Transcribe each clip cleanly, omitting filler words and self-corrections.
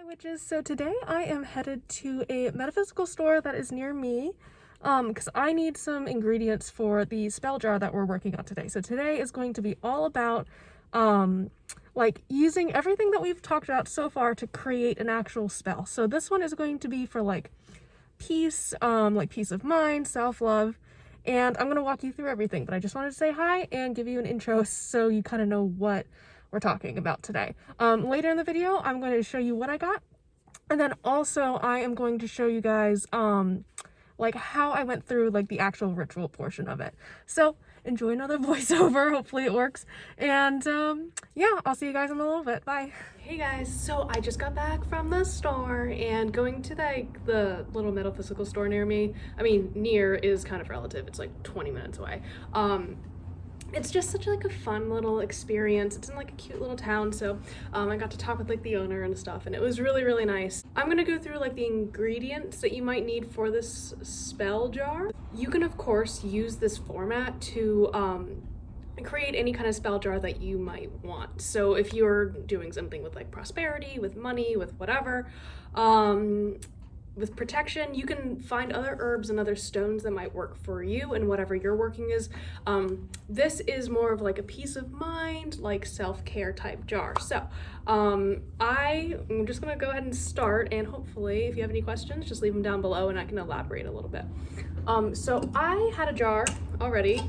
Hi witches, so today I am headed to a metaphysical store that is near me because I need some ingredients for the spell jar that we're working on today. So today is going to be all about like using everything that we've talked about so far to create an actual spell. So this one is going to be for like peace, like peace of mind, self-love, and I'm gonna walk you through everything, but I just wanted to say hi and give you an intro so you kind of know what we're talking about today. Later in the video, I'm going to show you what I got, and then also I am going to show you guys like how I went through like the actual ritual portion of it. So enjoy another voiceover, hopefully it works, and yeah, I'll see you guys in a little bit. Bye. Hey guys, so I just got back from the store and going to like the little metaphysical store near me. I mean, near is kind of relative, it's like 20 minutes away. It's just such like a fun little experience. It's in like a cute little town, so I got to talk with like the owner and stuff, and it was really nice. I'm gonna go through like the ingredients that you might need for this spell jar. You can of course use this format to create any kind of spell jar that you might want. So if you're doing something with like prosperity, with money, with whatever, with protection, you can find other herbs and other stones that might work for you and whatever your working is. This is more of like a peace of mind, like self-care type jar. So I'm just gonna go ahead and start, and hopefully if you have any questions, just leave them down below and I can elaborate a little bit. So I had a jar already,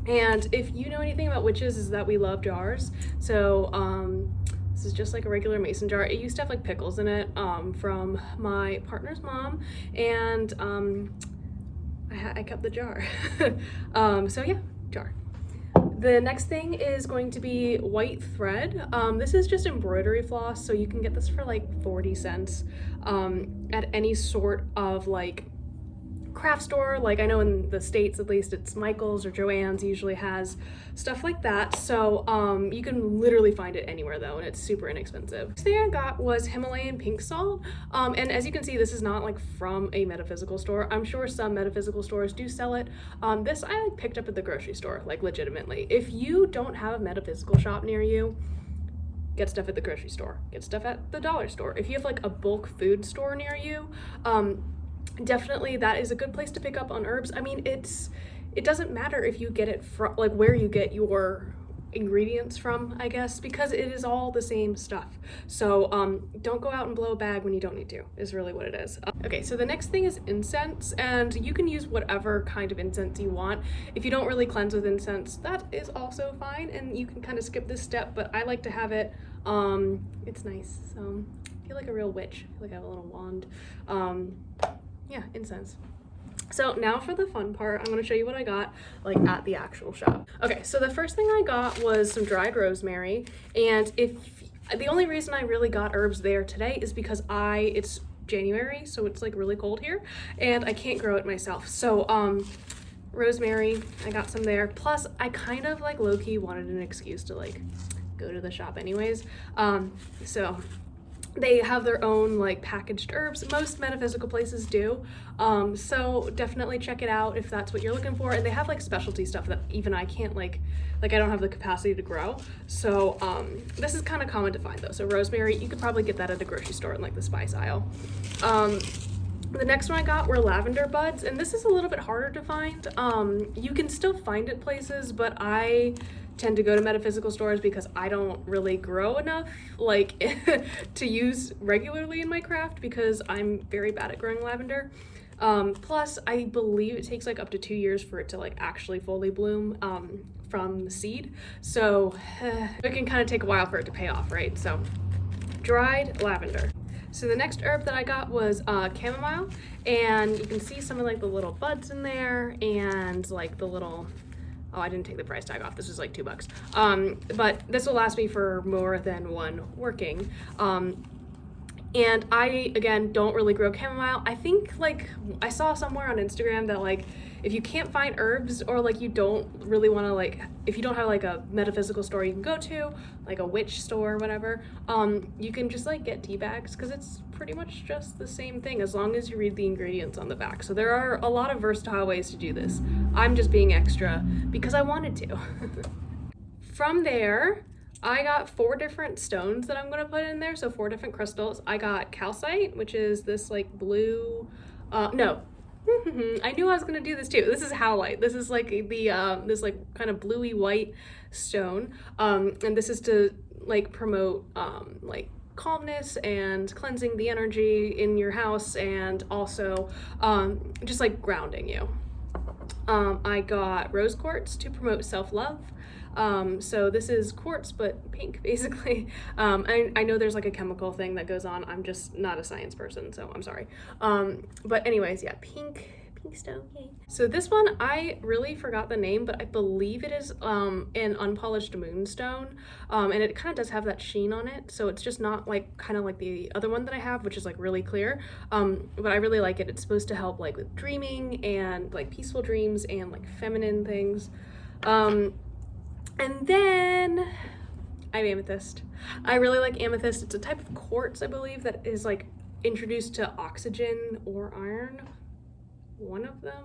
and if you know anything about witches is that we love jars. So this is just like a regular mason jar. It used to have like pickles in it from my partner's mom, and I kept the jar. So yeah, jar. The next thing is going to be white thread. This is just embroidery floss, so you can get this for like 40 cents at any sort of like craft store. Like I know in the States at least it's Michael's or Joann's usually has stuff like that, so you can literally find it anywhere though, and it's super inexpensive. Next thing I got was Himalayan pink salt, and as you can see, this is not like from a metaphysical store. I'm sure some metaphysical stores do sell it. This I like picked up at the grocery store, like legitimately. If you don't have a metaphysical shop near you, get stuff at the grocery store, get stuff at the dollar store. If you have like a bulk food store near you, definitely that is a good place to pick up on herbs. I mean, it doesn't matter if you get it from like where you get your ingredients from, I guess, because it is all the same stuff. So don't go out and blow a bag when you don't need to, is really what it is. Okay, so the next thing is incense, and you can use whatever kind of incense you want. If you don't really cleanse with incense, that is also fine, and you can kind of skip this step, but I like to have it. It's nice, so I feel like a real witch. I feel like I have a little wand. Yeah, incense. So now for the fun part, I'm going to show you what I got like at the actual shop. Okay, so the first thing I got was some dried rosemary, and the only reason I really got herbs there today is because it's January, so it's like really cold here and I can't grow it myself. So rosemary, I got some there. Plus I kind of like low-key wanted an excuse to like go to the shop anyways. So they have their own like packaged herbs. Most metaphysical places do. So definitely check it out if that's what you're looking for. And they have like specialty stuff that even I can't like I don't have the capacity to grow. So this is kind of common to find though. So rosemary, you could probably get that at the grocery store in like the spice aisle. The next one I got were lavender buds, and this is a little bit harder to find. You can still find it places, but I tend to go to metaphysical stores because I don't really grow enough like to use regularly in my craft because I'm very bad at growing lavender. Plus I believe it takes like up to 2 years for it to like actually fully bloom from the seed, so it can kind of take a while for it to pay off, right? So dried lavender. So the next herb that I got was chamomile, and you can see some of like the little buds in there and like the little, oh, I didn't take the price tag off. This was like $2. But this will last me for more than one working. And I, again, don't really grow chamomile. I think like I saw somewhere on Instagram that like if you can't find herbs, or like you don't really want to like, if you don't have like a metaphysical store you can go to, like a witch store or whatever, you can just like get tea bags, because it's pretty much just the same thing as long as you read the ingredients on the back. So there are a lot of versatile ways to do this. I'm just being extra because I wanted to. From there, I got 4 different stones that I'm gonna put in there, so 4 different crystals. I got calcite, which is this like blue, no, I knew I was gonna do this too. This is howlite. This is like the this like kind of bluey white stone, and this is to like promote like calmness and cleansing the energy in your house, and also just like grounding you. I got rose quartz to promote self-love. So this is quartz, but pink, basically. I know there's like a chemical thing that goes on. I'm just not a science person, so I'm sorry. But anyways, yeah, pink stone, yay. So this one, I really forgot the name, but I believe it is an unpolished moonstone. And it kind of does have that sheen on it, so it's just not like kind of like the other one that I have, which is like really clear. But I really like it. It's supposed to help like with dreaming and like peaceful dreams and like feminine things. And then I have amethyst. I really like amethyst. It's a type of quartz, I believe, that is like introduced to oxygen or iron. One of them.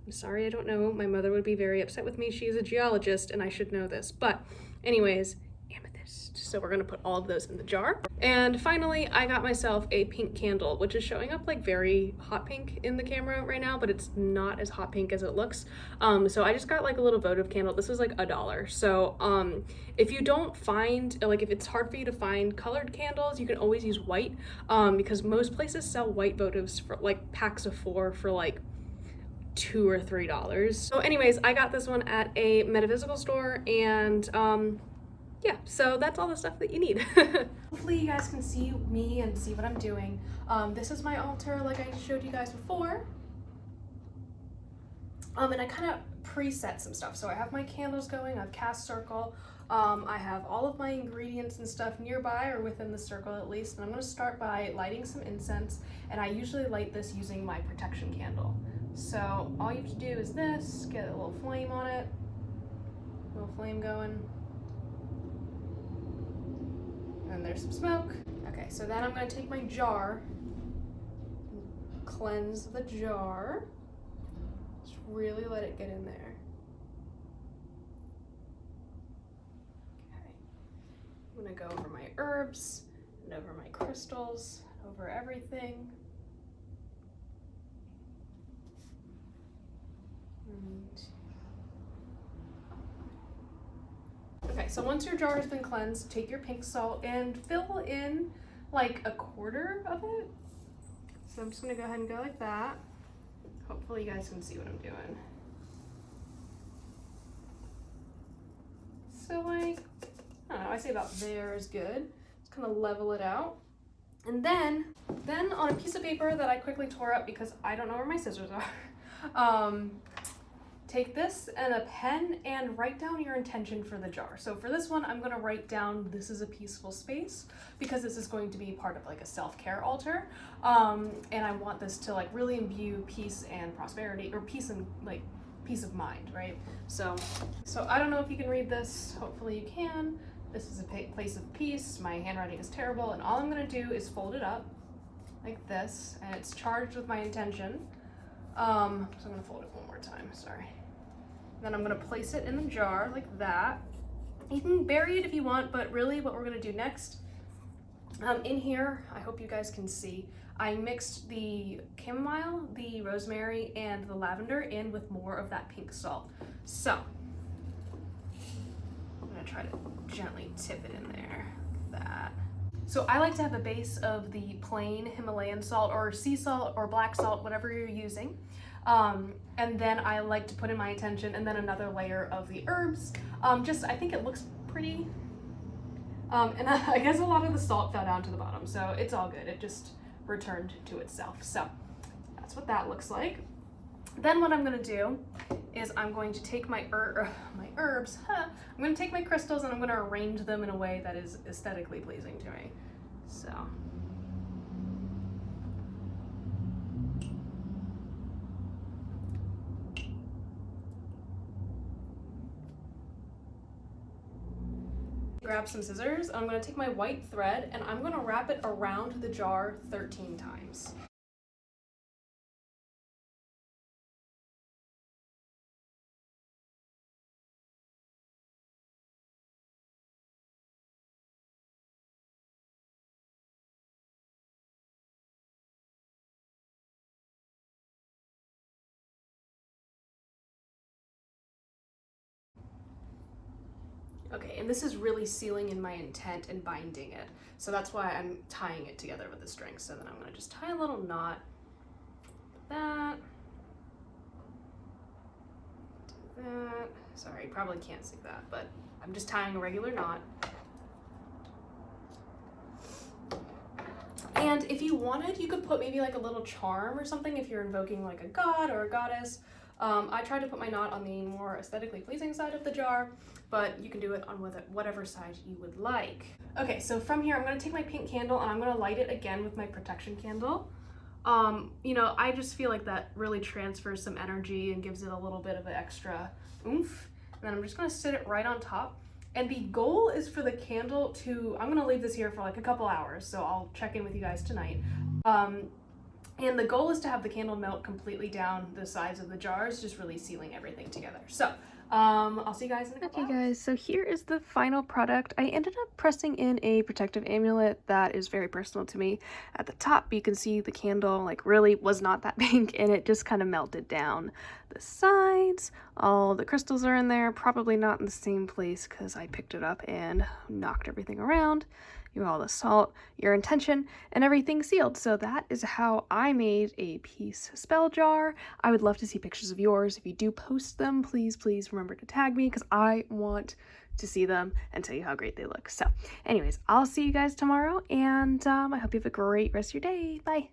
I'm sorry, I don't know. My mother would be very upset with me. She is a geologist and I should know this. But anyways, amethyst. So we're gonna put all of those in the jar. And finally, I got myself a pink candle, which is showing up like very hot pink in the camera right now, but it's not as hot pink as it looks. So I just got like a little votive candle. This was like $1. So if you don't find, like if it's hard for you to find colored candles, you can always use white, because most places sell white votives for like packs of 4 for like $2 or $3. So anyways, I got this one at a metaphysical store, and yeah, so that's all the stuff that you need. Hopefully you guys can see me and see what I'm doing. This is my altar like I showed you guys before. And I kind of preset some stuff. So I have my candles going, I've cast circle, I have all of my ingredients and stuff nearby or within the circle at least, and I'm going to start by lighting some incense, and I usually light this using my protection candle. So all you have to do is this, get a little flame on it, a little flame going, and there's some smoke. Okay, so then I'm going to take my jar, cleanse the jar, just really let it get in there. Okay, I'm going to go over my herbs and over my crystals, over everything. Okay, so once your jar has been cleansed, take your pink salt and fill in like a quarter of it. So I'm just gonna go ahead and go like that. Hopefully you guys can see what I'm doing. So like, I don't know, I say about there is good. Just kind of level it out. And then on a piece of paper that I quickly tore up because I don't know where my scissors are, take this and a pen and write down your intention for the jar. So for this one, I'm gonna write down, this is a peaceful space, because this is going to be part of like a self-care altar. And I want this to like really imbue peace and prosperity, or peace and like peace of mind, right? So I don't know if you can read this, hopefully you can. This is a place of peace. My handwriting is terrible, and all I'm gonna do is fold it up like this, and it's charged with my intention. So I'm gonna fold it one more time, sorry. Then I'm gonna place it in the jar like that. You can bury it if you want, but really what we're gonna do next, in here, I hope you guys can see, I mixed the chamomile, the rosemary, and the lavender in with more of that pink salt. So, I'm gonna try to gently tip it in there, like that. So I like to have a base of the plain Himalayan salt or sea salt or black salt, whatever you're using. And then I like to put in my intention, and then another layer of the herbs. I think it looks pretty. And I guess a lot of the salt fell down to the bottom, so it's all good. It just returned to itself. So that's what that looks like. Then what I'm gonna do is I'm going to take my herbs, I'm gonna take my crystals and I'm gonna arrange them in a way that is aesthetically pleasing to me. So. Grab some scissors. I'm gonna take my white thread and I'm gonna wrap it around the jar 13 times. Okay, and this is really sealing in my intent and binding it. So that's why I'm tying it together with the string. So then I'm gonna just tie a little knot, that, do that. Sorry, you probably can't see that, but I'm just tying a regular knot. And if you wanted, you could put maybe like a little charm or something if you're invoking like a god or a goddess. I tried to put my knot on the more aesthetically pleasing side of the jar, but you can do it on whatever side you would like. Okay, so from here, I'm gonna take my pink candle and I'm gonna light it again with my protection candle. You know, I just feel like that really transfers some energy and gives it a little bit of an extra oomph. And then I'm just gonna sit it right on top. And the goal is for the candle to, I'm gonna leave this here for like a couple hours, so I'll check in with you guys tonight. And the goal is to have the candle melt completely down the sides of the jars, just really sealing everything together. So I'll see you guys in a couple hours. Guys, so here is the final product. I ended up pressing in a protective amulet that is very personal to me. At the top, you can see the candle like really was not that pink, and it just kind of melted down the sides. All the crystals are in there, probably not in the same place because I picked it up and knocked everything around. You have all the salt, your intention, and everything sealed. So that is how I made a peace spell jar. I would love to see pictures of yours. If you do post them, please remember to tag me because I want to see them and tell you how great they look. So anyways, I'll see you guys tomorrow, and I hope you have a great rest of your day. Bye.